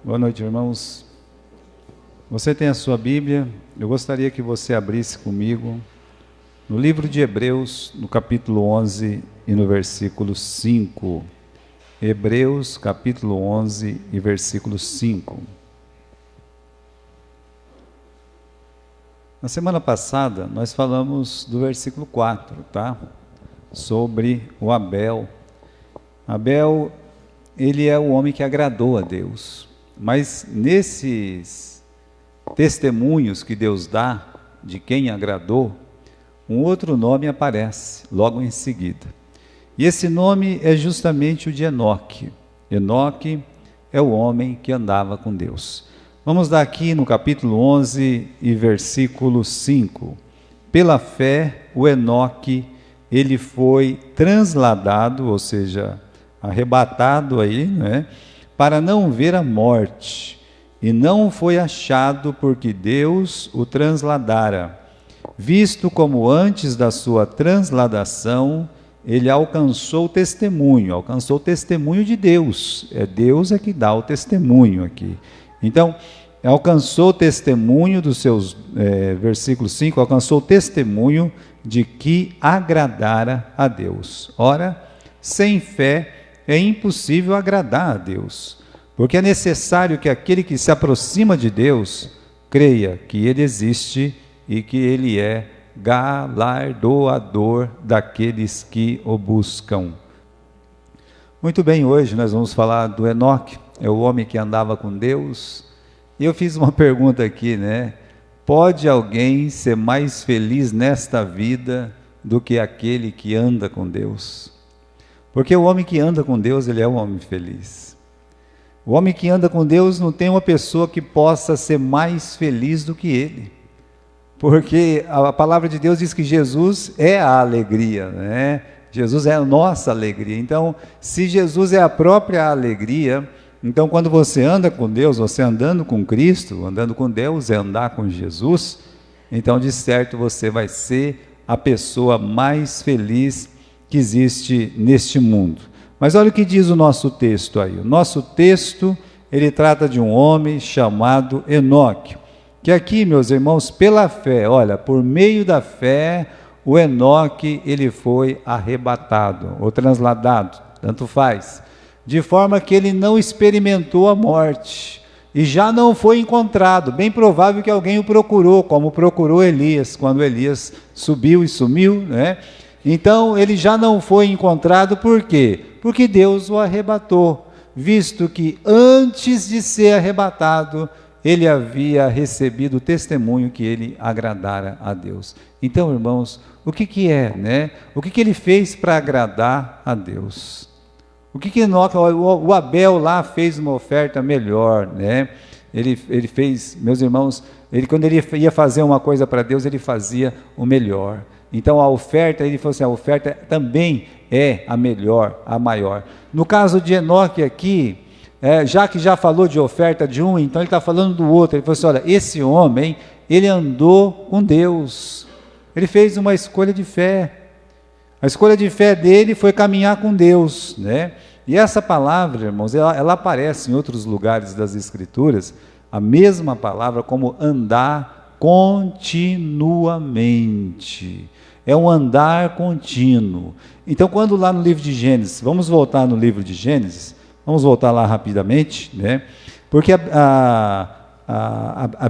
Boa noite, irmãos. Você tem a sua Bíblia? Eu gostaria que você abrisse comigo no livro de Hebreus, no capítulo 11 e no versículo 5. Hebreus, capítulo 11 e versículo 5. Na semana passada, nós falamos do versículo 4, tá? Sobre o Abel. Abel, ele é o homem que agradou a Deus. Mas nesses testemunhos que Deus dá de quem agradou, um outro nome aparece logo em seguida. E esse nome é justamente o de Enoque. Enoque é o homem que andava com Deus. Vamos dar aqui no capítulo 11 e versículo 5. Pela fé, o Enoque, ele foi transladado, ou seja, arrebatado aí, né? Para não ver a morte, e não foi achado porque Deus o transladara, visto como antes da sua transladação, ele alcançou o testemunho de Deus. Deus é que dá o testemunho aqui. Então, alcançou o testemunho dos seus, versículo 5, alcançou o testemunho de que agradara a Deus. Ora, sem fé é impossível agradar a Deus, porque é necessário que aquele que se aproxima de Deus creia que Ele existe e que Ele é galardoador daqueles que o buscam. Muito bem, hoje nós vamos falar do Enoque, é o homem que andava com Deus. E eu fiz uma pergunta aqui, né? Pode alguém ser mais feliz nesta vida do que aquele que anda com Deus? Porque o homem que anda com Deus, ele é um homem feliz. O homem que anda com Deus não tem uma pessoa que possa ser mais feliz do que ele. Porque a palavra de Deus diz que Jesus é a alegria, né? Jesus é a nossa alegria. Então, se Jesus é a própria alegria, então quando você anda com Deus, você andando com Cristo, andando com Deus é andar com Jesus, então de certo você vai ser a pessoa mais feliz que existe neste mundo. Mas olha o que diz o nosso texto aí. O nosso texto, ele trata de um homem chamado Enoque, que aqui, meus irmãos, pela fé, olha, por meio da fé, o Enoque, ele foi arrebatado, ou transladado, tanto faz, de forma que ele não experimentou a morte, e já não foi encontrado. Bem provável que alguém o procurou, como procurou Elias, quando Elias subiu e sumiu, né? Então, ele já não foi encontrado, por quê? Porque Deus o arrebatou, visto que antes de ser arrebatado, ele havia recebido o testemunho que ele agradara a Deus. Então, irmãos, o que é, né? O que ele fez para agradar a Deus? O que Enoque, o Abel lá fez uma oferta melhor, né? Ele fez, meus irmãos, quando ele ia fazer uma coisa para Deus, ele fazia o melhor. Então a oferta, ele falou assim, a oferta também é a melhor, a maior. No caso de Enoque aqui, já que já falou de oferta de um, então ele está falando do outro. Ele falou assim, olha, esse homem, ele andou com Deus, ele fez uma escolha de fé. A escolha de fé dele foi caminhar com Deus, né? E essa palavra, irmãos, ela aparece em outros lugares das Escrituras, a mesma palavra como andar continuamente. É um andar contínuo. Então, quando lá no livro de Gênesis, vamos voltar no livro de Gênesis, vamos voltar lá rapidamente, né? Porque a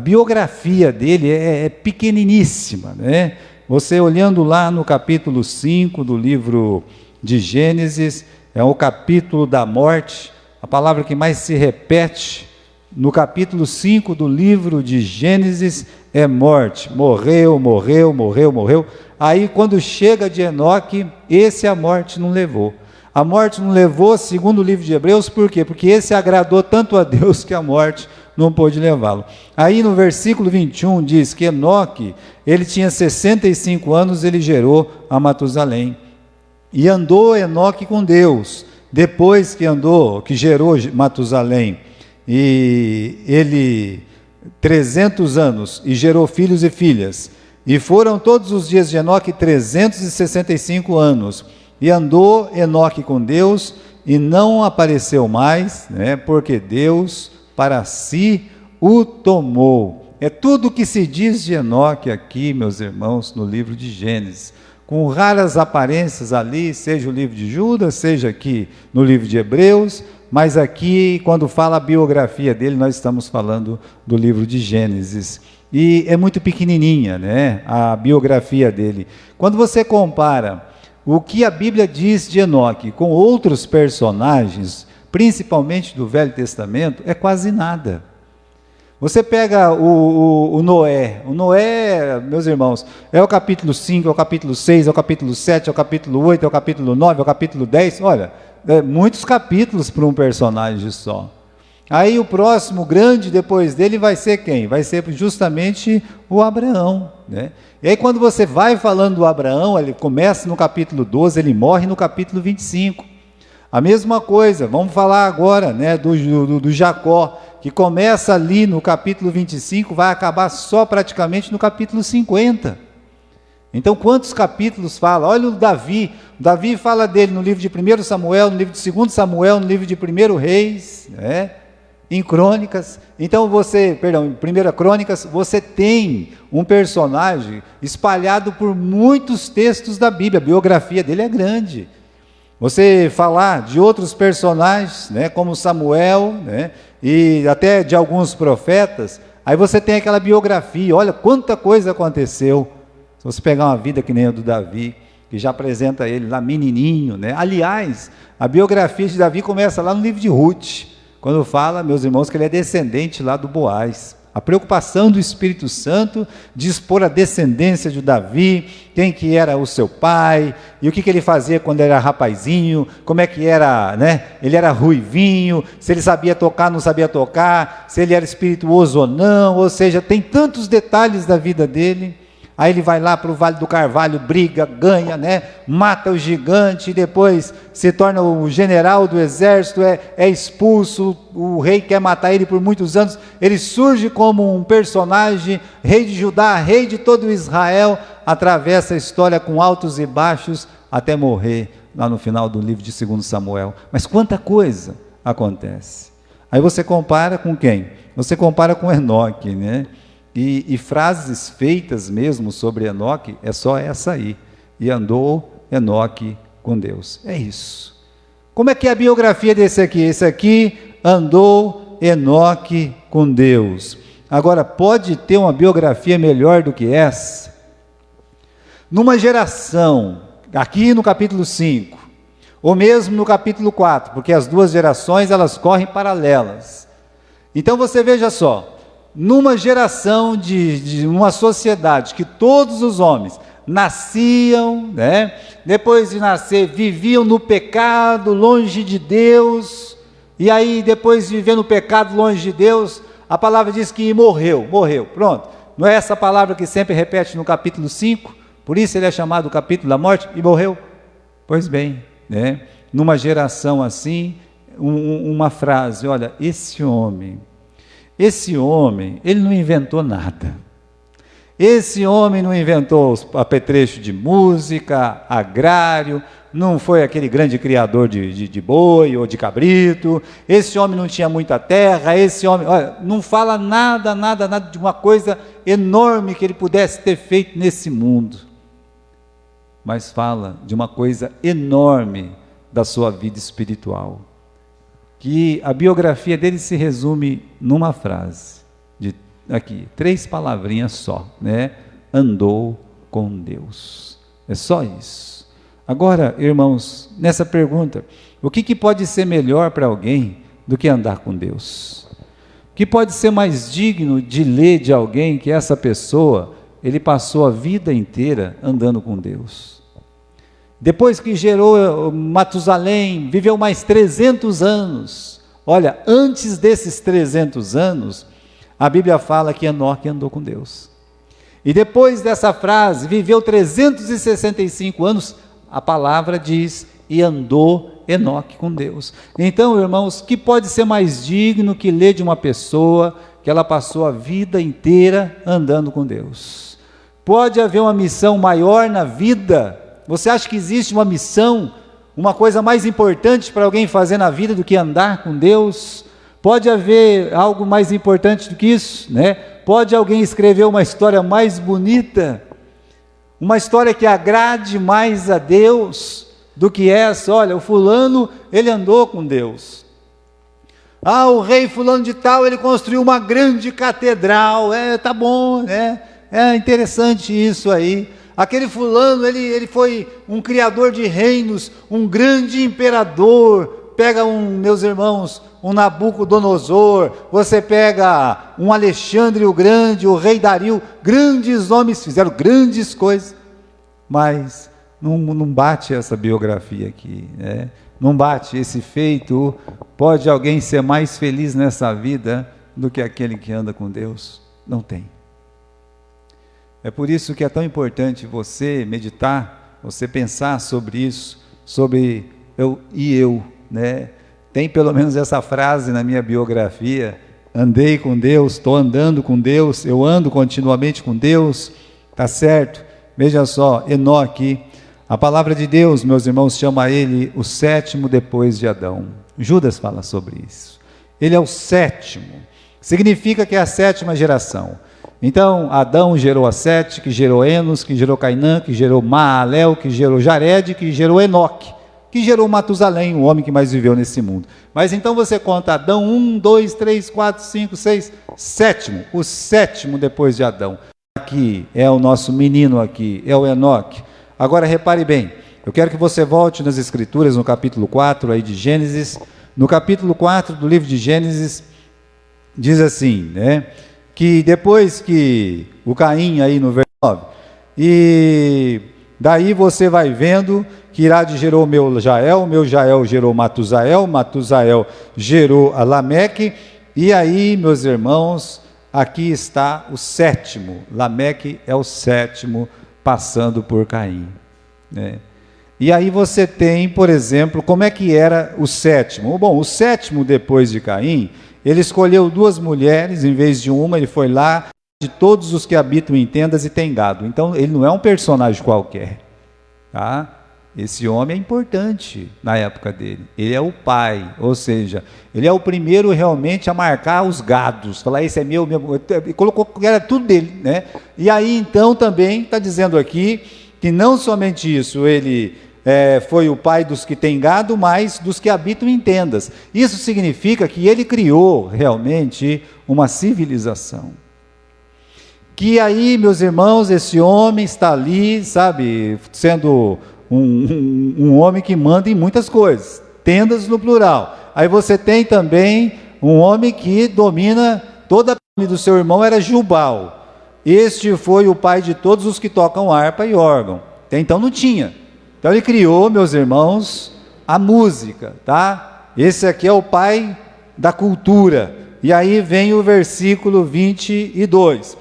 biografia dele é pequeniníssima, né? Você olhando lá no capítulo 5 do livro de Gênesis, é o capítulo da morte, a palavra que mais se repete no capítulo 5 do livro de Gênesis é morte. Morreu, morreu, morreu, morreu. Aí quando chega de Enoque, esse a morte não levou. A morte não levou, segundo o livro de Hebreus, por quê? Porque esse agradou tanto a Deus que a morte não pôde levá-lo. Aí no versículo 21 diz que Enoque, ele tinha 65 anos, ele gerou a Matusalém. E andou Enoque com Deus, depois que gerou Matusalém, e ele 300 anos, e gerou filhos e filhas, e foram todos os dias de Enoque 365 anos, e andou Enoque com Deus, e não apareceu mais, né, porque Deus para si o tomou. É tudo o que se diz de Enoque aqui, meus irmãos, no livro de Gênesis, com raras aparências ali, seja o livro de Judas, seja aqui no livro de Hebreus, mas aqui, quando fala a biografia dele, nós estamos falando do livro de Gênesis. E é muito pequenininha, né, a biografia dele. Quando você compara o que a Bíblia diz de Enoque com outros personagens, principalmente do Velho Testamento, é quase nada. Você pega o Noé, meus irmãos, é o capítulo 5, é o capítulo 6, é o capítulo 7, é o capítulo 8, é o capítulo 9, é o capítulo 10, olha, muitos capítulos para um personagem só. Aí o próximo grande depois dele vai ser quem? Vai ser justamente o Abraão, né? E aí quando você vai falando do Abraão, ele começa no capítulo 12, ele morre no capítulo 25. A mesma coisa, vamos falar agora, né, do Jacó, que começa ali no capítulo 25, vai acabar só praticamente no capítulo 50. Então, quantos capítulos fala? Olha o Davi fala dele no livro de 1 Samuel, no livro de 2 Samuel, no livro de 1 Reis, né? Em Crônicas. Então, em 1 Crônicas, você tem um personagem espalhado por muitos textos da Bíblia, a biografia dele é grande. Você falar de outros personagens, né, como Samuel, né, e até de alguns profetas, aí você tem aquela biografia, olha quanta coisa aconteceu. Se você pegar uma vida que nem a do Davi, que já apresenta ele lá menininho, né? Aliás, a biografia de Davi começa lá no livro de Ruth, quando fala, meus irmãos, que ele é descendente lá do Boaz. A preocupação do Espírito Santo de expor a descendência de Davi, quem que era o seu pai, e o que ele fazia quando era rapazinho, como é que era, né? Ele era ruivinho, se ele sabia tocar, não sabia tocar, se ele era espirituoso ou não, ou seja, tem tantos detalhes da vida dele. Aí ele vai lá para o Vale do Carvalho, briga, ganha, né? Mata o gigante, e depois se torna o general do exército, é expulso, o rei quer matar ele por muitos anos, ele surge como um personagem, rei de Judá, rei de todo Israel, atravessa a história com altos e baixos, até morrer lá no final do livro de 2 Samuel. Mas quanta coisa acontece. Aí você compara com quem? Você compara com Enoque, né? E frases feitas mesmo sobre Enoque, é só essa aí. E andou Enoque com Deus. É isso. Como é que é a biografia desse aqui? Esse aqui andou Enoque com Deus. Agora, pode ter uma biografia melhor do que essa? Numa geração, aqui no capítulo 5, ou mesmo no capítulo 4, porque as duas gerações, elas correm paralelas. Então você veja só, numa geração de uma sociedade que todos os homens nasciam, né? Depois de nascer viviam no pecado, longe de Deus, e aí depois de viver no pecado, longe de Deus, a palavra diz que morreu, pronto. Não é essa palavra que sempre repete no capítulo 5? Por isso ele é chamado o capítulo da morte, e morreu? Pois bem, né? Numa geração assim, uma frase, olha, esse homem, ele não inventou nada. Esse homem não inventou apetrecho de música, agrário, não foi aquele grande criador de boi ou de cabrito, esse homem não tinha muita terra, esse homem, olha, não fala nada de uma coisa enorme que ele pudesse ter feito nesse mundo, mas fala de uma coisa enorme da sua vida espiritual, que a biografia dele se resume numa frase, aqui, 3 palavrinhas só, né? Andou com Deus. É só isso. Agora, irmãos, nessa pergunta, o que pode ser melhor para alguém do que andar com Deus? O que pode ser mais digno de ler de alguém que essa pessoa, ele passou a vida inteira andando com Deus? Depois que gerou Matusalém, viveu mais 300 anos. Olha, antes desses 300 anos, a Bíblia fala que Enoque andou com Deus. E depois dessa frase, viveu 365 anos, a palavra diz, e andou Enoque com Deus. Então, irmãos, que pode ser mais digno que ler de uma pessoa que ela passou a vida inteira andando com Deus? Pode haver uma missão maior na vida? Você acha que existe uma missão, uma coisa mais importante para alguém fazer na vida do que andar com Deus? Pode haver algo mais importante do que isso, né? Pode alguém escrever uma história mais bonita, uma história que agrade mais a Deus do que essa? Olha, o fulano, ele andou com Deus. Ah, o rei fulano de tal, ele construiu uma grande catedral. Tá bom, né? É interessante isso aí. Aquele fulano, ele foi um criador de reinos, um grande imperador. Pega meus irmãos, um Nabucodonosor, você pega um Alexandre o Grande, o rei Dario, grandes homens fizeram grandes coisas, mas não bate essa biografia aqui, né? Não bate esse feito. Pode alguém ser mais feliz nessa vida do que aquele que anda com Deus? Não tem. É por isso que é tão importante você meditar, você pensar sobre isso, sobre eu, né? Tem pelo menos essa frase na minha biografia: andei com Deus, estou andando com Deus, eu ando continuamente com Deus, tá certo? Veja só, Enoque, a palavra de Deus, meus irmãos, chama ele o sétimo depois de Adão. Judas fala sobre isso. Ele é o sétimo, significa que é a sétima geração. Então, Adão gerou a Sete, que gerou Enos, que gerou Cainã, que gerou Maalel, que gerou Jared, que gerou Enoque, que gerou Matusalém, o homem que mais viveu nesse mundo. Mas então você conta Adão, 1, 2, 3, 4, 5, 6, sétimo, o sétimo depois de Adão. Aqui é o nosso menino aqui, é o Enoque. Agora repare bem, eu quero que você volte nas Escrituras, no capítulo 4 aí de Gênesis. No capítulo 4 do livro de Gênesis, diz assim, né? Que depois que o Caim, aí no verso 9, e daí você vai vendo que Irade gerou o meu Jael gerou Matusael gerou a Lameque, e aí, meus irmãos, aqui está o sétimo. Lameque é o sétimo, passando por Caim, né? E aí você tem, por exemplo, como é que era o sétimo? Bom, o sétimo depois de Caim, ele escolheu 2 mulheres, em vez de uma, ele foi lá, de todos os que habitam em tendas e têm gado. Então, ele não é um personagem qualquer, tá? Esse homem é importante na época dele. Ele é o pai, ou seja, ele é o primeiro realmente a marcar os gados, falar, esse é meu, colocou que era tudo dele, né? E aí, então, também está dizendo aqui, que não somente isso, ele foi o pai dos que têm gado, mas dos que habitam em tendas. Isso significa que ele criou realmente uma civilização. Que aí, meus irmãos, esse homem está ali, sabe, sendo um homem que manda em muitas coisas, tendas no plural. Aí você tem também um homem que domina toda a família do seu irmão, era Jubal. Este foi o pai de todos os que tocam harpa e órgão. Até então não tinha. Então ele criou, meus irmãos, a música, tá? Esse aqui é o pai da cultura. E aí vem o versículo 22.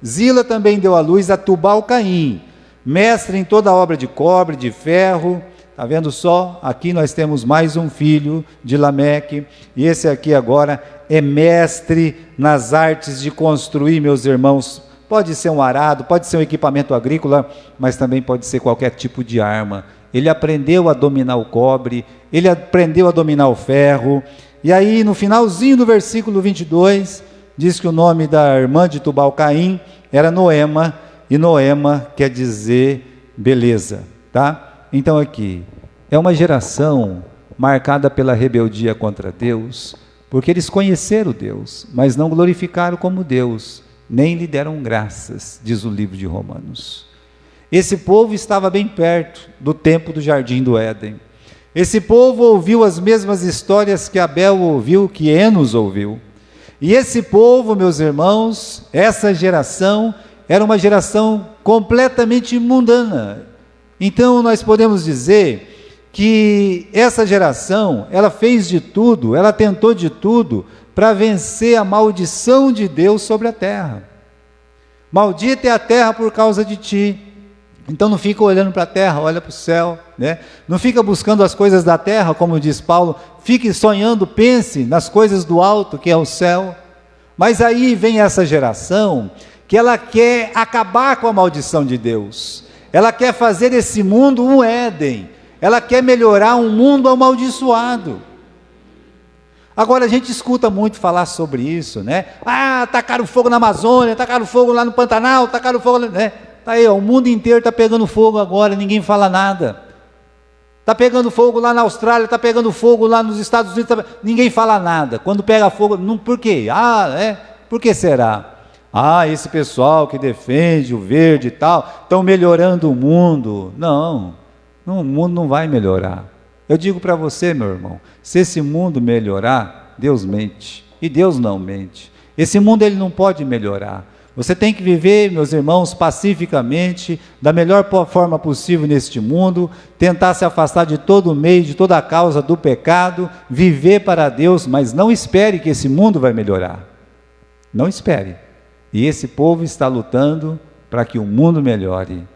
Zila também deu à luz a Tubal-Caim, mestre em toda obra de cobre, de ferro. Está vendo só? Aqui nós temos mais um filho de Lameque. E esse aqui agora é mestre nas artes de construir, meus irmãos. Pode ser um arado, pode ser um equipamento agrícola, mas também pode ser qualquer tipo de arma. Ele aprendeu a dominar o cobre, ele aprendeu a dominar o ferro. E aí, no finalzinho do versículo 22, diz que o nome da irmã de Tubal-Caim era Noema, e Noema quer dizer beleza, tá? Então aqui, é uma geração marcada pela rebeldia contra Deus, porque eles conheceram Deus, mas não glorificaram como Deus, nem lhe deram graças, diz o livro de Romanos. Esse povo estava bem perto do tempo do jardim do Éden. Esse povo ouviu as mesmas histórias que Abel ouviu, que Enos ouviu. E esse povo, meus irmãos, essa geração, era uma geração completamente mundana. Então nós podemos dizer que essa geração, ela fez de tudo, ela tentou de tudo, para vencer a maldição de Deus sobre a terra. Maldita é a terra por causa de ti. Então não fica olhando para a terra, olha para o céu, né? Não fica buscando as coisas da terra, como diz Paulo, fique sonhando, pense nas coisas do alto, que é o céu. Mas aí vem essa geração, que ela quer acabar com a maldição de Deus, ela quer fazer esse mundo um Éden, ela quer melhorar um mundo amaldiçoado. Agora a gente escuta muito falar sobre isso, né? Ah, tacaram fogo na Amazônia, tacaram fogo lá no Pantanal, tacaram fogo, né? Tá aí, ó, o mundo inteiro está pegando fogo agora, ninguém fala nada. Está pegando fogo lá na Austrália, está pegando fogo lá nos Estados Unidos, ninguém fala nada. Quando pega fogo, não, por quê? Por que será? Ah, esse pessoal que defende o verde e tal, estão melhorando o mundo. Não, o mundo não vai melhorar. Eu digo para você, meu irmão, se esse mundo melhorar, Deus mente, e Deus não mente. Esse mundo ele não pode melhorar. Você tem que viver, meus irmãos, pacificamente, da melhor forma possível neste mundo, tentar se afastar de todo o meio, de toda a causa do pecado, viver para Deus, mas não espere que esse mundo vai melhorar. Não espere. E esse povo está lutando para que o mundo melhore.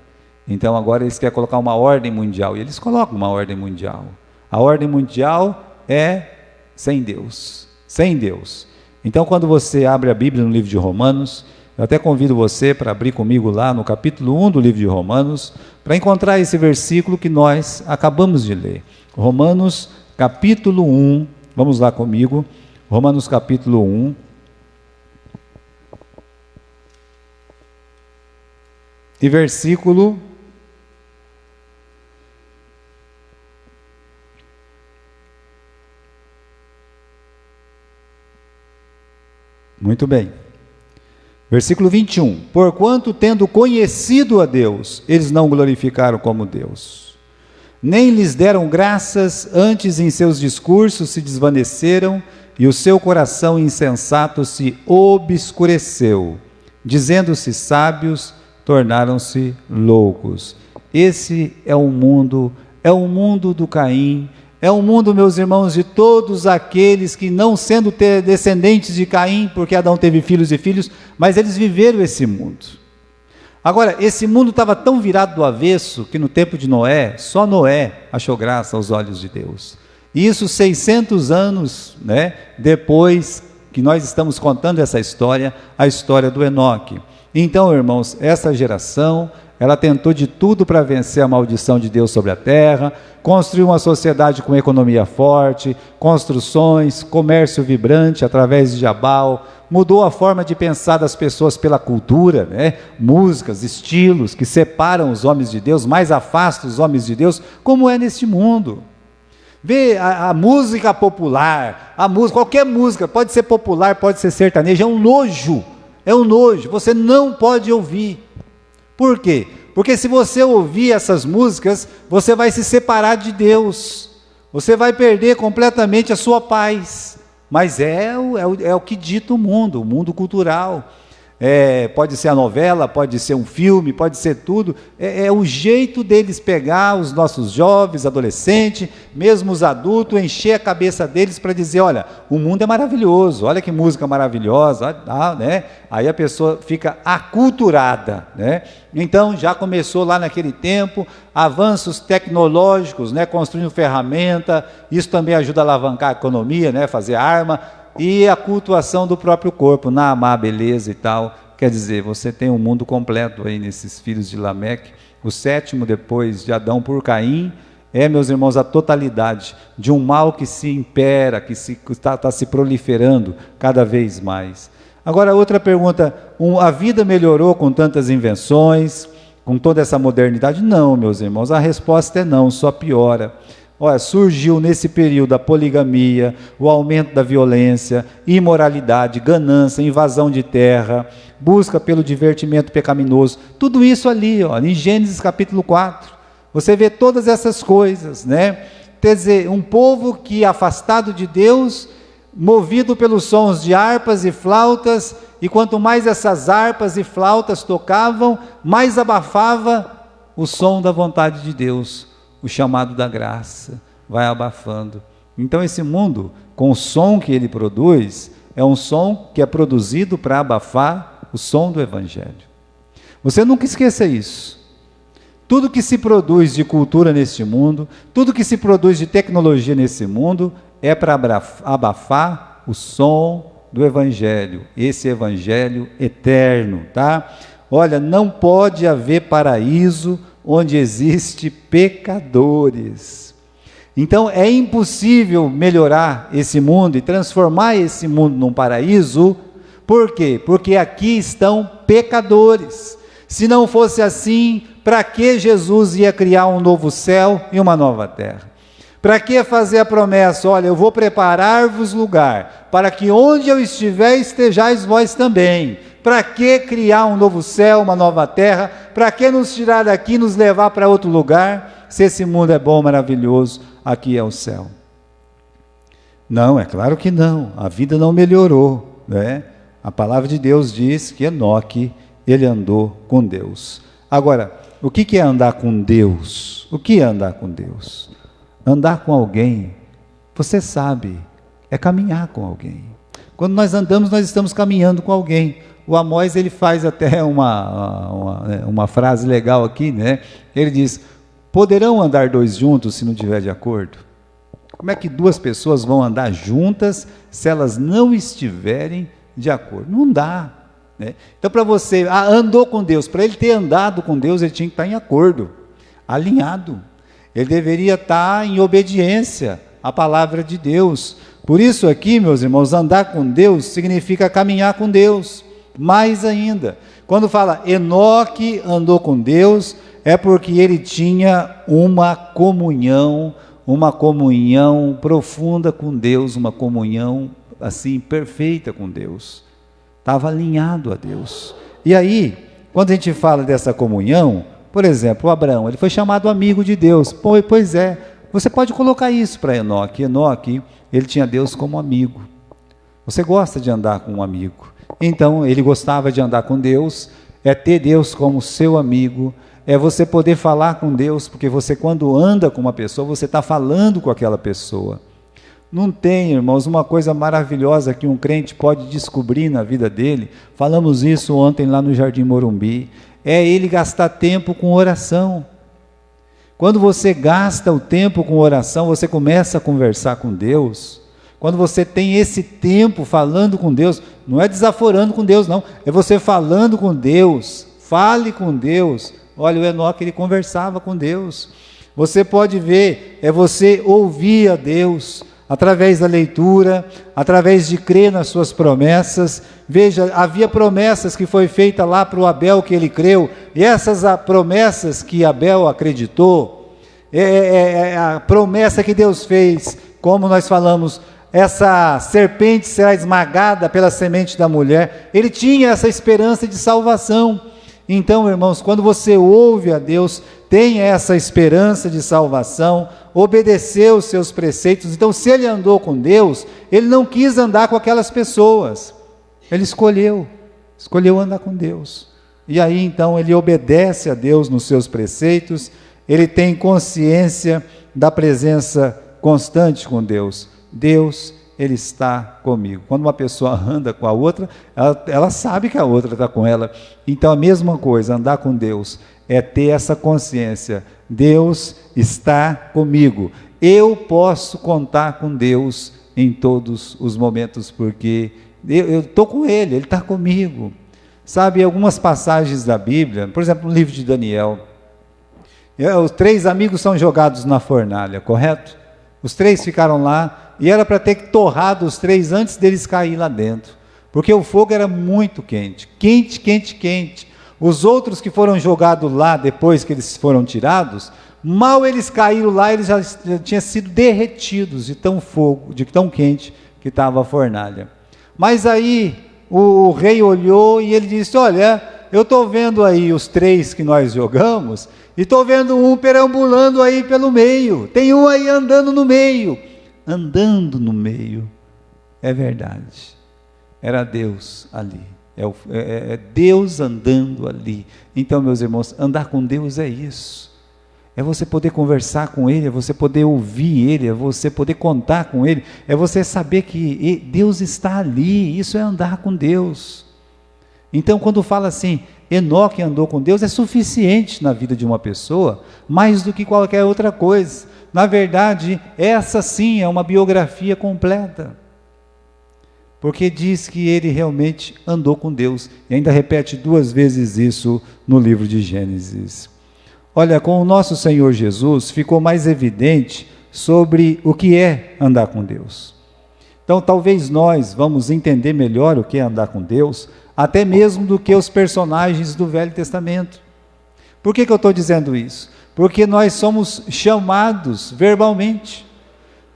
Então agora eles querem colocar uma ordem mundial, e eles colocam uma ordem mundial. A ordem mundial é sem Deus, sem Deus. Então quando você abre a Bíblia no livro de Romanos, eu até convido você para abrir comigo lá no capítulo 1 do livro de Romanos, para encontrar esse versículo que nós acabamos de ler. Romanos capítulo 1, vamos lá comigo, Romanos capítulo 1. E versículo muito bem. Versículo 21. Porquanto, tendo conhecido a Deus, eles não glorificaram como Deus, nem lhes deram graças, antes em seus discursos se desvaneceram, e o seu coração insensato se obscureceu. Dizendo-se sábios, tornaram-se loucos. Esse é o mundo do Caim, é o mundo, meus irmãos, de todos aqueles que, não sendo descendentes de Caim, porque Adão teve filhos e filhos, mas eles viveram esse mundo. Agora, esse mundo estava tão virado do avesso, que no tempo de Noé, só Noé achou graça aos olhos de Deus. E isso 600 anos, né, depois que nós estamos contando essa história, a história do Enoque. Então, irmãos, essa geração, ela tentou de tudo para vencer a maldição de Deus sobre a terra, construiu uma sociedade com economia forte, construções, comércio vibrante através de Jabal, mudou a forma de pensar das pessoas pela cultura, né? Músicas, estilos que separam os homens de Deus, mais afastam os homens de Deus, como é neste mundo. Vê a música popular, qualquer música, pode ser popular, pode ser sertaneja, é um nojo, você não pode ouvir. Por quê? Porque se você ouvir essas músicas, você vai se separar de Deus, você vai perder completamente a sua paz, mas é o que dita o mundo cultural. Pode ser a novela, pode ser um filme, pode ser tudo, é o jeito deles pegar os nossos jovens, adolescentes, mesmo os adultos, encher a cabeça deles para dizer, olha, o mundo é maravilhoso, olha que música maravilhosa, né? Aí a pessoa fica aculturada, né? Então já começou lá naquele tempo, avanços tecnológicos, né? Construindo ferramenta, isso também ajuda a alavancar a economia, né? Fazer arma, e a cultuação do próprio corpo, na amar beleza e tal. Quer dizer, você tem um mundo completo aí nesses filhos de Lameque, o sétimo depois de Adão por Caim, meus irmãos, a totalidade de um mal que se impera, que está se proliferando cada vez mais. Agora, outra pergunta, a vida melhorou com tantas invenções, com toda essa modernidade? Não, meus irmãos, a resposta é não, só piora. Olha, surgiu nesse período a poligamia, o aumento da violência, imoralidade, ganância, invasão de terra, busca pelo divertimento pecaminoso, tudo isso ali, em Gênesis capítulo 4, você vê todas essas coisas, né? Quer dizer, um povo que afastado de Deus, movido pelos sons de harpas e flautas, e quanto mais essas harpas e flautas tocavam, mais abafava o som da vontade de Deus. O chamado da graça vai abafando. Então esse mundo, com o som que ele produz, é um som que é produzido para abafar o som do Evangelho. Você nunca esqueça isso. Tudo que se produz de cultura neste mundo, tudo que se produz de tecnologia nesse mundo, é para abafar o som do Evangelho, esse Evangelho eterno, tá? Olha, não pode haver paraíso onde existe pecadores. Então é impossível melhorar esse mundo e transformar esse mundo num paraíso. Por quê? Porque aqui estão pecadores. Se não fosse assim, para que Jesus ia criar um novo céu e uma nova terra? Para que fazer a promessa? Olha, eu vou preparar-vos lugar, para que onde eu estiver, estejais vós também. Para que criar um novo céu, uma nova terra? Para que nos tirar daqui e nos levar para outro lugar? Se esse mundo é bom, maravilhoso, aqui é o céu. Não, é claro que não. A vida não melhorou, né? A palavra de Deus diz que Enoque, ele andou com Deus. Agora, o que é andar com Deus? O que é andar com Deus? Andar com alguém, você sabe, é caminhar com alguém. Quando nós andamos, nós estamos caminhando com alguém. O Amós, ele faz até uma frase legal aqui, né? Ele diz: poderão andar dois juntos se não tiver de acordo? Como é que duas pessoas vão andar juntas se elas não estiverem de acordo? Não dá, né? Então, para você, andou com Deus, para ele ter andado com Deus, ele tinha que estar em acordo, alinhado. Ele deveria estar em obediência à palavra de Deus. Por isso aqui, meus irmãos, andar com Deus significa caminhar com Deus. Mais ainda, quando fala Enoque andou com Deus, é porque ele tinha uma comunhão profunda com Deus, uma comunhão assim perfeita com Deus. Estava alinhado a Deus. E aí, quando a gente fala dessa comunhão, por exemplo, o Abraão, ele foi chamado amigo de Deus. Pois é, você pode colocar isso para Enoque. Enoque, ele tinha Deus como amigo. Você gosta de andar com um amigo. Então, ele gostava de andar com Deus, é ter Deus como seu amigo, é você poder falar com Deus, porque você, quando anda com uma pessoa, você está falando com aquela pessoa. Não tem, irmãos, uma coisa maravilhosa que um crente pode descobrir na vida dele, falamos isso ontem lá no Jardim Morumbi, é ele gastar tempo com oração. Quando você gasta o tempo com oração, você começa a conversar com Deus. Quando você tem esse tempo falando com Deus, não é desaforando com Deus não, é você falando com Deus, fale com Deus. Olha, o Enoque, ele conversava com Deus. Você pode ver, é você ouvir a Deus, através da leitura, através de crer nas suas promessas. Veja, havia promessas que foi feita lá para o Abel, que ele creu, e essas promessas que Abel acreditou, a promessa que Deus fez, como nós falamos, essa serpente será esmagada pela semente da mulher. Ele tinha essa esperança de salvação. Então, irmãos, quando você ouve a Deus, tem essa esperança de salvação, obedeceu os seus preceitos. Então, se ele andou com Deus, ele não quis andar com aquelas pessoas, ele escolheu andar com Deus. E aí, então, ele obedece a Deus nos seus preceitos, ele tem consciência da presença constante com Deus. Deus, ele está comigo. Quando uma pessoa anda com a outra, ela sabe que a outra está com ela. Então, a mesma coisa, andar com Deus, é ter essa consciência, Deus está comigo, eu posso contar com Deus em todos os momentos, porque eu estou com Ele está comigo. Sabe, algumas passagens da Bíblia, por exemplo, no livro de Daniel, os 3 amigos são jogados na fornalha, correto? Os 3 ficaram lá, e era para ter que torrar os 3 antes deles cair lá dentro, porque o fogo era muito quente, quente. Os outros que foram jogados lá, depois que eles foram tirados, mal eles caíram lá, eles já tinham sido derretidos de tão quente que estava a fornalha. Mas aí o rei olhou e ele disse: olha, eu estou vendo aí os 3 que nós jogamos, e estou vendo um perambulando aí pelo meio, tem um aí andando no meio, é verdade, era Deus ali, é Deus andando ali. Então, meus irmãos, andar com Deus é isso, é você poder conversar com Ele, é você poder ouvir Ele, é você poder contar com Ele, é você saber que Deus está ali. Isso é andar com Deus. Então, quando fala assim, Enoque andou com Deus, é suficiente na vida de uma pessoa, mais do que qualquer outra coisa. Na verdade, essa sim é uma biografia completa, porque diz que ele realmente andou com Deus, e ainda repete 2 vezes isso no livro de Gênesis. Olha, com o nosso Senhor Jesus, ficou mais evidente sobre o que é andar com Deus. Então, talvez nós vamos entender melhor o que é andar com Deus, até mesmo do que os personagens do Velho Testamento. Por que eu estou dizendo isso? Porque nós somos chamados verbalmente.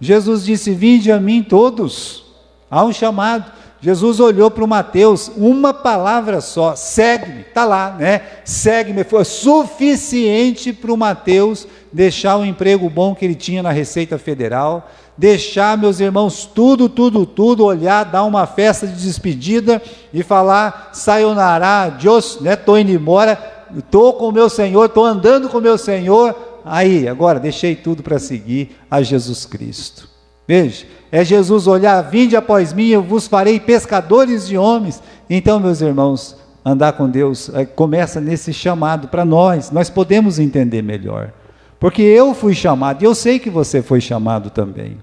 Jesus disse: vinde a mim todos. Há um chamado. Jesus olhou para o Mateus, uma palavra só: segue-me. Está lá, né? Segue-me. Foi suficiente para o Mateus deixar o emprego bom que ele tinha na Receita Federal, deixar, meus irmãos, tudo, olhar, dar uma festa de despedida e falar: sayonara, adiós, né? Estou indo embora, estou com o meu Senhor, estou andando com o meu Senhor. Aí, agora, deixei tudo para seguir a Jesus Cristo. Veja, é Jesus olhar: vinde após mim, eu vos farei pescadores de homens. Então, meus irmãos, andar com Deus começa nesse chamado para nós. Nós podemos entender melhor, porque eu fui chamado, e eu sei que você foi chamado também.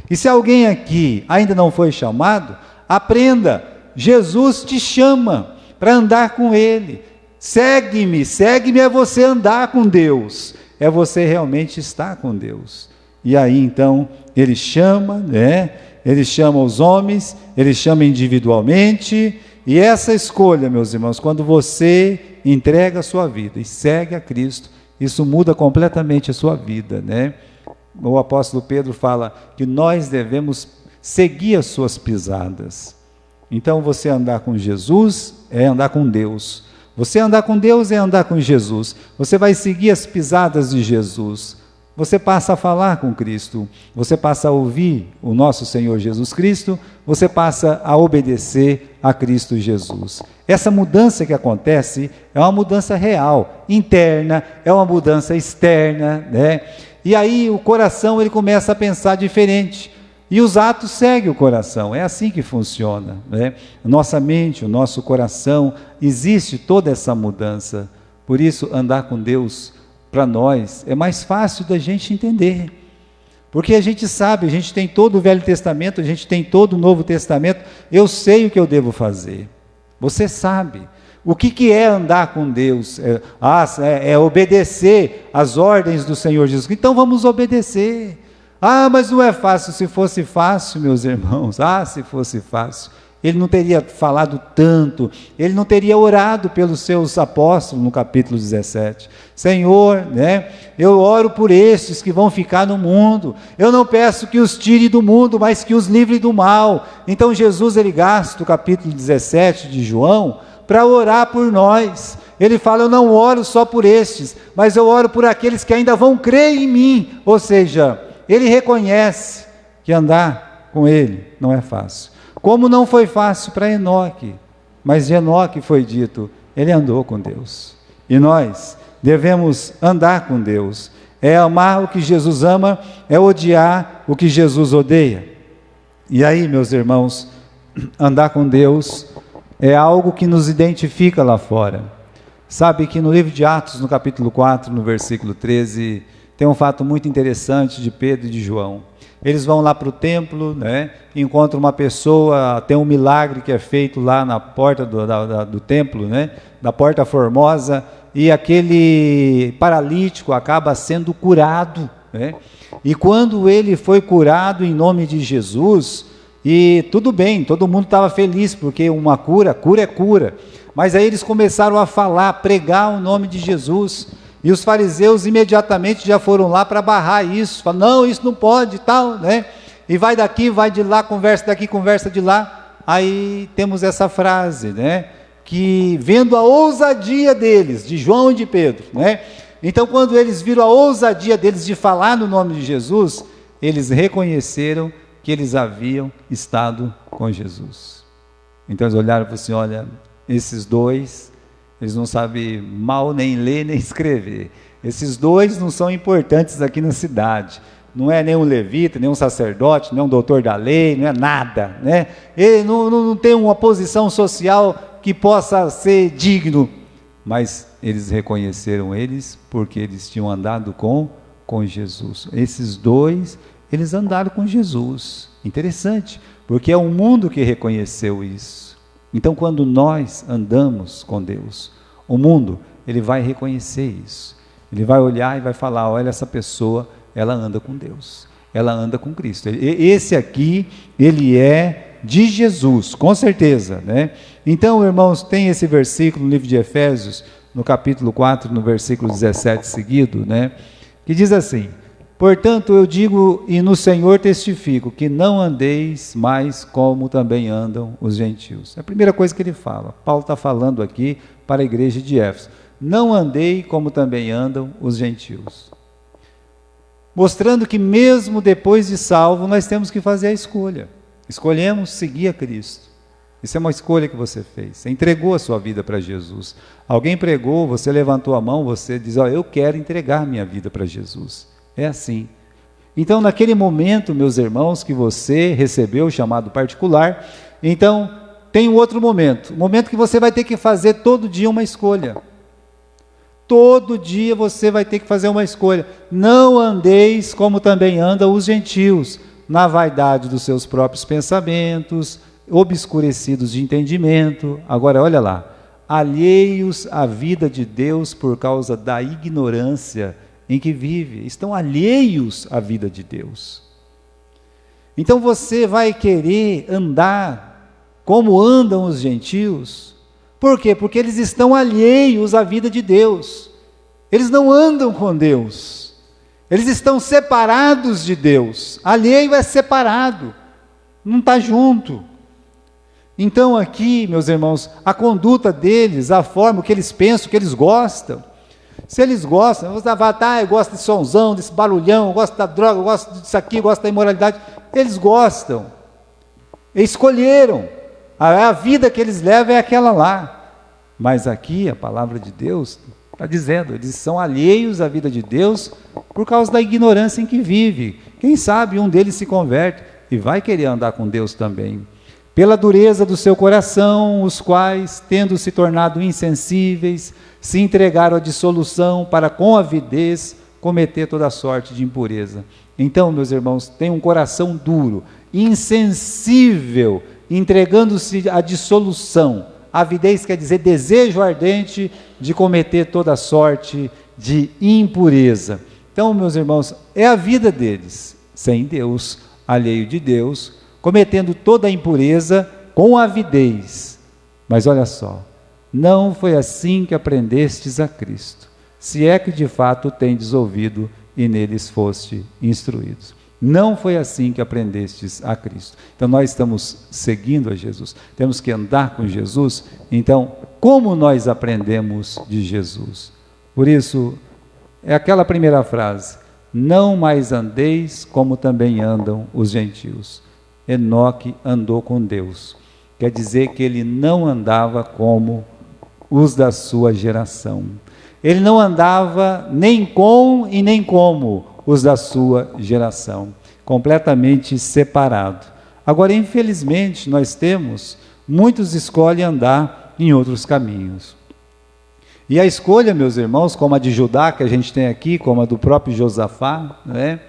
E se alguém aqui ainda não foi chamado, aprenda: Jesus te chama para andar com Ele. Segue-me é você andar com Deus, é você realmente estar com Deus. E aí então Ele chama, né? Ele chama os homens, Ele chama individualmente. E essa escolha, meus irmãos, quando você entrega a sua vida e segue a Cristo, isso muda completamente a sua vida, né? O apóstolo Pedro fala que nós devemos seguir as suas pisadas. Então, você andar com Jesus é andar com Deus. Você andar com Deus é andar com Jesus. Você vai seguir as pisadas de Jesus. Você passa a falar com Cristo. Você passa a ouvir o nosso Senhor Jesus Cristo. Você passa a obedecer a Cristo Jesus. Essa mudança que acontece é uma mudança real, interna, é uma mudança externa, né? E aí o coração ele começa a pensar diferente. E os atos seguem o coração, é assim que funciona, né? Nossa mente, o nosso coração, existe toda essa mudança. Por isso, andar com Deus, para nós, é mais fácil da gente entender. Porque a gente sabe, a gente tem todo o Velho Testamento, a gente tem todo o Novo Testamento, eu sei o que eu devo fazer. Você sabe. O que é andar com Deus? É obedecer às ordens do Senhor Jesus. Então vamos obedecer. Mas não é fácil. Se fosse fácil, meus irmãos, se fosse fácil, Ele não teria falado tanto, Ele não teria orado pelos seus apóstolos no capítulo 17. Senhor, né, eu oro por estes que vão ficar no mundo, eu não peço que os tire do mundo, mas que os livre do mal. Então Jesus, ele gasta o capítulo 17 de João, para orar por nós. Ele fala: eu não oro só por estes, mas eu oro por aqueles que ainda vão crer em mim. Ou seja, ele reconhece que andar com ele não é fácil. Como não foi fácil para Enoque, mas de Enoque foi dito: ele andou com Deus. E nós devemos andar com Deus. É amar o que Jesus ama, é odiar o que Jesus odeia. E aí, meus irmãos, andar com Deus é algo que nos identifica lá fora. Sabe que no livro de Atos, no capítulo 4, no versículo 13, tem um fato muito interessante de Pedro e de João. Eles vão lá para o templo, né, encontram uma pessoa, tem um milagre que é feito lá na porta do templo, né, da Porta Formosa, e aquele paralítico acaba sendo curado, né? E quando ele foi curado em nome de Jesus, e tudo bem, todo mundo estava feliz, porque uma cura é cura. Mas aí eles começaram a falar, pregar o nome de Jesus. E os fariseus imediatamente já foram lá para barrar isso. Falaram: não, isso não pode e tal, né? E vai daqui, vai de lá, conversa daqui, conversa de lá. Aí temos essa frase, né? Que vendo a ousadia deles, de João e de Pedro, né? Então, quando eles viram a ousadia deles de falar no nome de Jesus, eles reconheceram que eles haviam estado com Jesus. Então eles olharam e falaram assim: olha, esses dois, eles não sabem mal nem ler nem escrever. Esses dois não são importantes aqui na cidade. Não é nem um levita, nem um sacerdote, nem um doutor da lei, não é nada, né? Ele não tem uma posição social que possa ser digno. Mas eles reconheceram eles porque eles tinham andado com Jesus. Esses dois, eles andaram com Jesus. Interessante, porque é o mundo que reconheceu isso. Então, quando nós andamos com Deus, o mundo, ele vai reconhecer isso. Ele vai olhar e vai falar: olha, essa pessoa, ela anda com Deus. ela anda com Cristo. Esse aqui, ele é de Jesus, com certeza, né? Então, irmãos, tem esse versículo no livro de Efésios, no capítulo 4, no versículo 17 seguido, né? Que diz assim: portanto, eu digo e no Senhor testifico, que não andeis mais como também andam os gentios. É a primeira coisa que ele fala. Paulo está falando aqui para a igreja de Éfeso. Não andei como também andam os gentios. Mostrando que mesmo depois de salvo, nós temos que fazer a escolha. Escolhemos seguir a Cristo. Isso é uma escolha que você fez. Você entregou a sua vida para Jesus. Alguém pregou, você levantou a mão, você diz: ó, eu quero entregar minha vida para Jesus. É assim. Então, naquele momento, meus irmãos, que você recebeu o chamado particular, então, tem um outro momento. O momento que você vai ter que fazer todo dia uma escolha. Todo dia você vai ter que fazer uma escolha. Não andeis como também andam os gentios, na vaidade dos seus próprios pensamentos, obscurecidos de entendimento. Agora, olha lá. Alheios à vida de Deus por causa da ignorância em que vive. Estão alheios à vida de Deus. Então você vai querer andar como andam os gentios. Por quê? Porque eles estão alheios à vida de Deus. Eles não andam com Deus. Eles estão separados de Deus. Alheio é separado, não está junto. Então aqui, meus irmãos, a conduta deles, a forma, o que eles pensam, o que eles gostam. Se eles gostam, eu gosto desse sonzão, desse barulhão, eu gosto da droga, eu gosto disso aqui, eu gosto da imoralidade. Eles gostam. Eles escolheram. A vida que eles levam é aquela lá. Mas aqui a palavra de Deus está dizendo, eles são alheios à vida de Deus por causa da ignorância em que vive. Quem sabe um deles se converte e vai querer andar com Deus também. Pela dureza do seu coração, os quais, tendo se tornado insensíveis, se entregaram à dissolução para com avidez cometer toda sorte de impureza. Então, meus irmãos, tem um coração duro, insensível, entregando-se à dissolução. Avidez quer dizer desejo ardente de cometer toda sorte de impureza. Então, meus irmãos, é a vida deles, sem Deus, alheio de Deus, cometendo toda a impureza com avidez. Mas olha só, não foi assim que aprendestes a Cristo, se é que de fato tendes ouvido e neles foste instruídos. Não foi assim que aprendestes a Cristo. Então nós estamos seguindo a Jesus, temos que andar com Jesus. Então, como nós aprendemos de Jesus? Por isso, é aquela primeira frase: não mais andeis como também andam os gentios. Enoque andou com Deus. Quer dizer que ele não andava como os da sua geração. Ele não andava nem com e nem como os da sua geração, completamente separado. Agora, infelizmente, nós temos, muitos escolhem andar em outros caminhos. E a escolha, meus irmãos, como a de Judá, que a gente tem aqui, como a do próprio Josafá, né?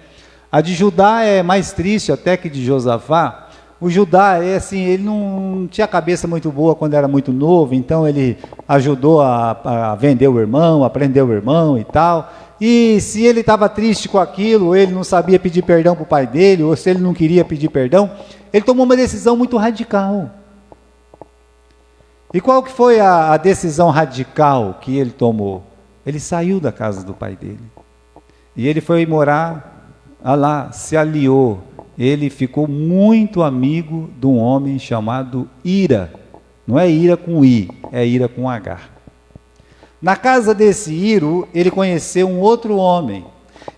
A de Judá é mais triste até que de Josafá. O Judá, ele não tinha cabeça muito boa quando era muito novo, então ele ajudou a vender o irmão, a prender o irmão e tal. E se ele estava triste com aquilo, ele não sabia pedir perdão para o pai dele, ou se ele não queria pedir perdão, ele tomou uma decisão muito radical. E qual que foi a decisão radical que ele tomou? Ele saiu da casa do pai dele. E ele foi morar lá, se aliou. Ele ficou muito amigo de um homem chamado Ira. Não é Ira com I, é Ira com H. Na casa desse Iro, ele conheceu um outro homem.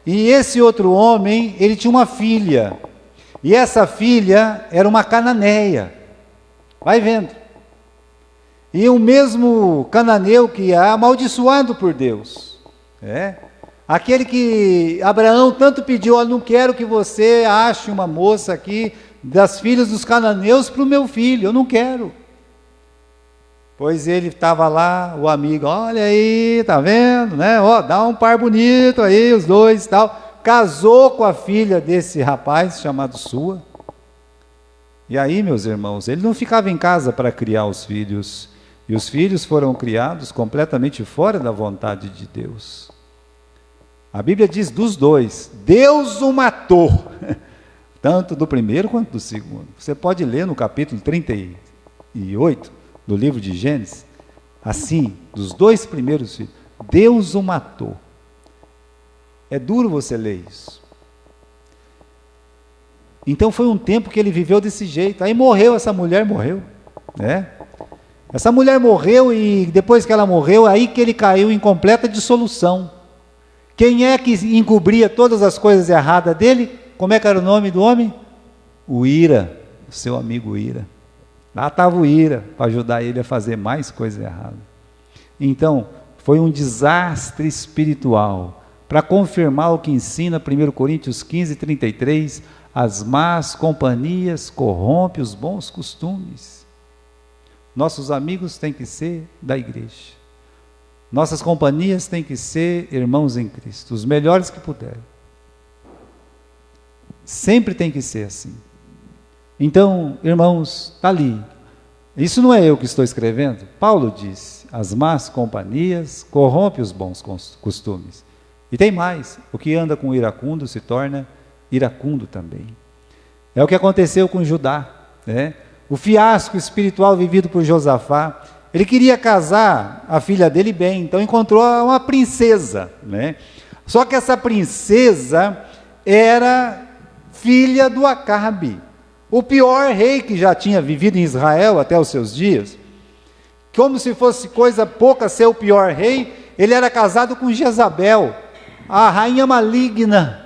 E esse outro homem, ele tinha uma filha. E essa filha era uma cananeia. Vai vendo. E o mesmo cananeu que é amaldiçoado por Deus. Aquele que Abraão tanto pediu: olha, não quero que você ache uma moça aqui das filhas dos cananeus para o meu filho, eu não quero. Pois ele estava lá, o amigo: olha aí, tá vendo, né? Ó, dá um par bonito aí, os dois e tal. Casou com a filha desse rapaz chamado Sua. E aí, meus irmãos, ele não ficava em casa para criar os filhos. E os filhos foram criados completamente fora da vontade de Deus. A Bíblia diz dos dois, Deus o matou, tanto do primeiro quanto do segundo. Você pode ler no capítulo 38 do livro de Gênesis, assim, dos dois primeiros filhos, Deus o matou. É duro você ler isso. Então foi um tempo que ele viveu desse jeito, aí morreu, essa mulher morreu, né? Essa mulher morreu e depois que ela morreu, aí que ele caiu em completa dissolução. Quem é que encobria todas as coisas erradas dele? Como é que era o nome do homem? O Ira, o seu amigo Ira. Lá estava o Ira, para ajudar ele a fazer mais coisas erradas. Então, foi um desastre espiritual. Para confirmar o que ensina 1 Coríntios 15, 33, as más companhias corrompem os bons costumes. Nossos amigos têm que ser da igreja. Nossas companhias têm que ser irmãos em Cristo, os melhores que puderem. Sempre tem que ser assim. Então, irmãos, está ali. Isso não é eu que estou escrevendo. Paulo disse, as más companhias corrompem os bons costumes. E tem mais, o que anda com iracundo se torna iracundo também. É o que aconteceu com Judá, né? O fiasco espiritual vivido por Josafá. Ele queria casar a filha dele bem, então encontrou uma princesa, né? Só que essa princesa era filha do Acabe, o pior rei que já tinha vivido em Israel até os seus dias. Como se fosse coisa pouca ser o pior rei, ele era casado com Jezabel, a rainha maligna.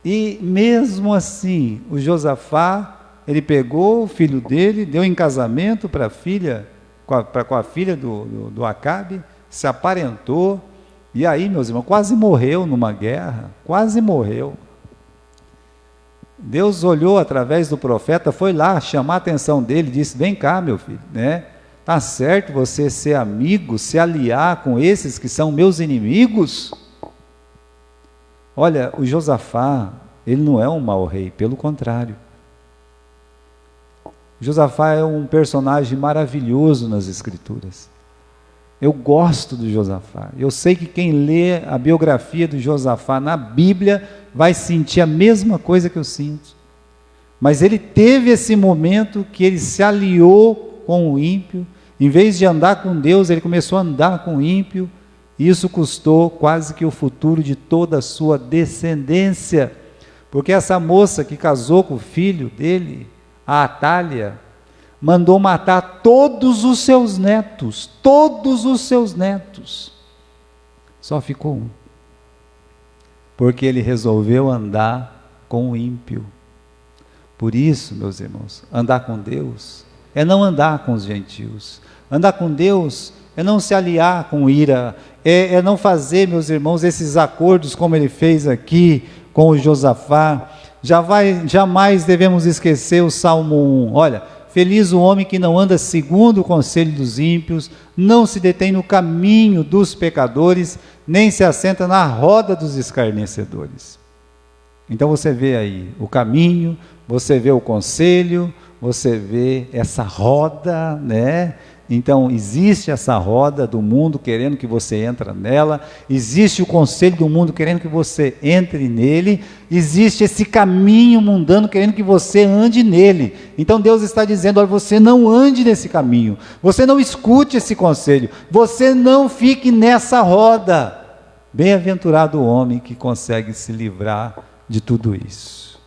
E mesmo assim, o Josafá, ele pegou o filho dele, deu em casamento para a filha, com a filha do Acabe, se aparentou, e aí, meus irmãos, quase morreu numa guerra, quase morreu. Deus olhou através do profeta, foi lá chamar a atenção dele, disse, vem cá, meu filho, né? Tá certo você ser amigo, se aliar com esses que são meus inimigos? Olha, o Josafá, ele não é um mau rei, pelo contrário. Josafá é um personagem maravilhoso nas Escrituras. Eu gosto do Josafá. Eu sei que quem lê a biografia do Josafá na Bíblia vai sentir a mesma coisa que eu sinto. Mas ele teve esse momento que ele se aliou com o ímpio. Em vez de andar com Deus, ele começou a andar com o ímpio. E isso custou quase que o futuro de toda a sua descendência. Porque essa moça que casou com o filho dele, a Atália, mandou matar todos os seus netos, só ficou um, porque ele resolveu andar com o ímpio. Por isso, meus irmãos, andar com Deus é não andar com os gentios, andar com Deus é não se aliar com ira, é não fazer, meus irmãos, esses acordos como ele fez aqui com o Josafá. Jamais devemos esquecer o Salmo 1, olha, feliz o homem que não anda segundo o conselho dos ímpios, não se detém no caminho dos pecadores, nem se assenta na roda dos escarnecedores. Então você vê aí o caminho, você vê o conselho, você vê essa roda, né? Então existe essa roda do mundo querendo que você entre nela, existe o conselho do mundo querendo que você entre nele, existe esse caminho mundano querendo que você ande nele. Então Deus está dizendo, olha, você não ande nesse caminho, você não escute esse conselho, você não fique nessa roda. Bem-aventurado o homem que consegue se livrar de tudo isso.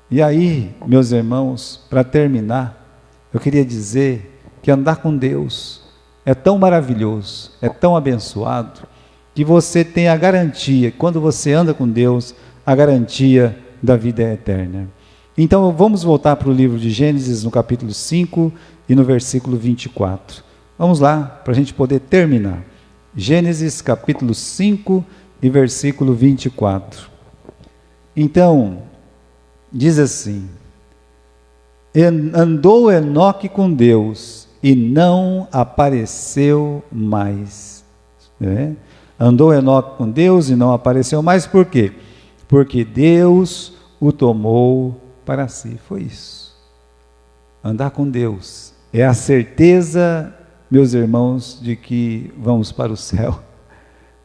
E aí, meus irmãos, para terminar, eu queria dizer que andar com Deus é tão maravilhoso, é tão abençoado, que você tem a garantia, quando você anda com Deus, a garantia da vida eterna. Então vamos voltar para o livro de Gênesis, no capítulo 5 e no versículo 24. Vamos lá, para a gente poder terminar. Gênesis capítulo 5 e versículo 24. Então, diz assim, andou Enoque com Deus, e não apareceu mais. Né? Andou Enoque com Deus e não apareceu mais, por quê? Porque Deus o tomou para si. Foi isso. Andar com Deus é a certeza, meus irmãos, de que vamos para o céu.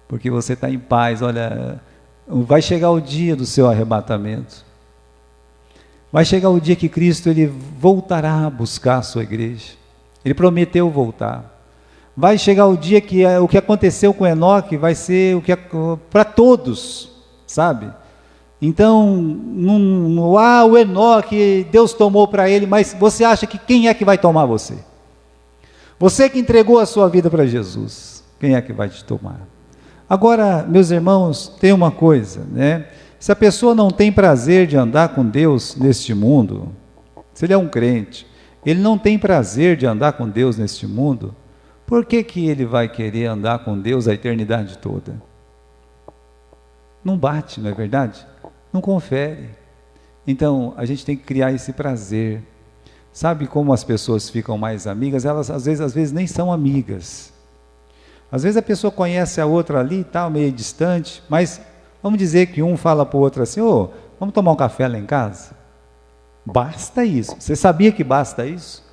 porque você está em paz. Olha, vai chegar o dia do seu arrebatamento. Vai chegar o dia que Cristo ele voltará a buscar a sua igreja. Ele prometeu voltar. Vai chegar o dia que o que aconteceu com Enoque vai ser o que para todos, sabe? Então, o Enoque, Deus tomou para ele, mas você acha que quem é que vai tomar você? Você que entregou a sua vida para Jesus, quem é que vai te tomar? Agora, meus irmãos, tem uma coisa, né? Se a pessoa não tem prazer de andar com Deus neste mundo, se ele é um crente, ele não tem prazer de andar com Deus neste mundo, por que ele vai querer andar com Deus a eternidade toda? Não bate, não é verdade? Não confere. Então, a gente tem que criar esse prazer. Sabe como as pessoas ficam mais amigas? Elas às vezes nem são amigas. Às vezes a pessoa conhece a outra ali, tal, meio distante, mas vamos dizer que um fala para o outro assim: ô, vamos tomar um café lá em casa? Basta isso. Você sabia que basta isso?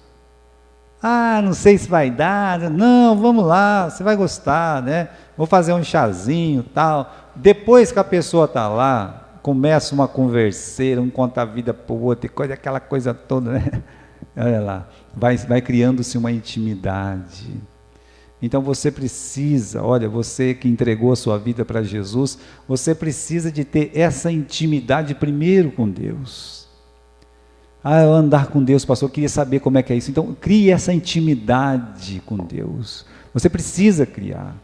Ah, não sei se vai dar. Não, vamos lá, você vai gostar, né? Vou fazer um chazinho, tal. Depois que a pessoa está lá, começa uma converseira, um conta a vida para o outro, aquela coisa toda, né? Olha lá, vai criando-se uma intimidade. Então você precisa, olha, você que entregou a sua vida para Jesus, você precisa de ter essa intimidade primeiro com Deus. Ah, eu andar com Deus, pastor, eu queria saber como é que é isso. Então, crie essa intimidade com Deus. Você precisa criar.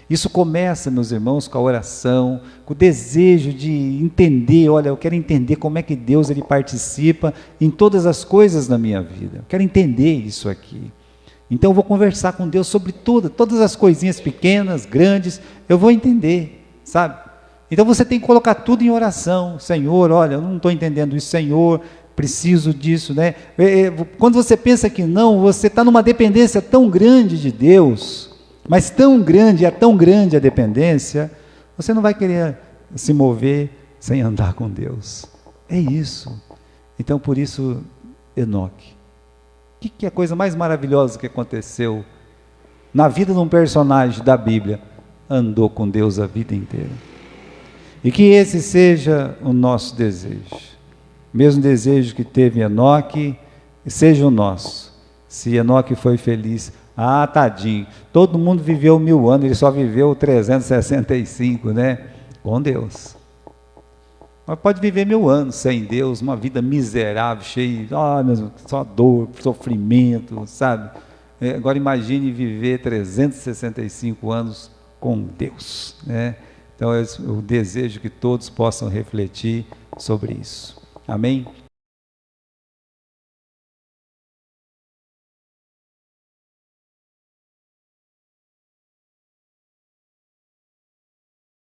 Isso começa, meus irmãos, com a oração, com o desejo de entender, olha, eu quero entender como é que Deus ele participa em todas as coisas da minha vida. Eu quero entender isso aqui. Então eu vou conversar com Deus sobre todas as coisinhas pequenas, grandes, eu vou entender, sabe? Então você tem que colocar tudo em oração. Senhor, olha, eu não estou entendendo isso, Senhor, preciso disso, né? Quando você pensa que não, você está numa dependência tão grande de Deus, mas tão grande, é tão grande a dependência, você não vai querer se mover sem andar com Deus. É isso. Então por isso, Enoque. O que é a coisa mais maravilhosa que aconteceu na vida de um personagem da Bíblia? Andou com Deus a vida inteira. E que esse seja o nosso desejo. Mesmo desejo que teve Enoque, seja o nosso. Se Enoque foi feliz, ah, tadinho, todo mundo viveu 1000 anos, ele só viveu 365, né? Com Deus. Mas pode viver 1000 anos sem Deus, uma vida miserável, cheia de só dor, sofrimento, sabe? Agora imagine viver 365 anos com Deus, né? Então é o desejo que todos possam refletir sobre isso. Amém?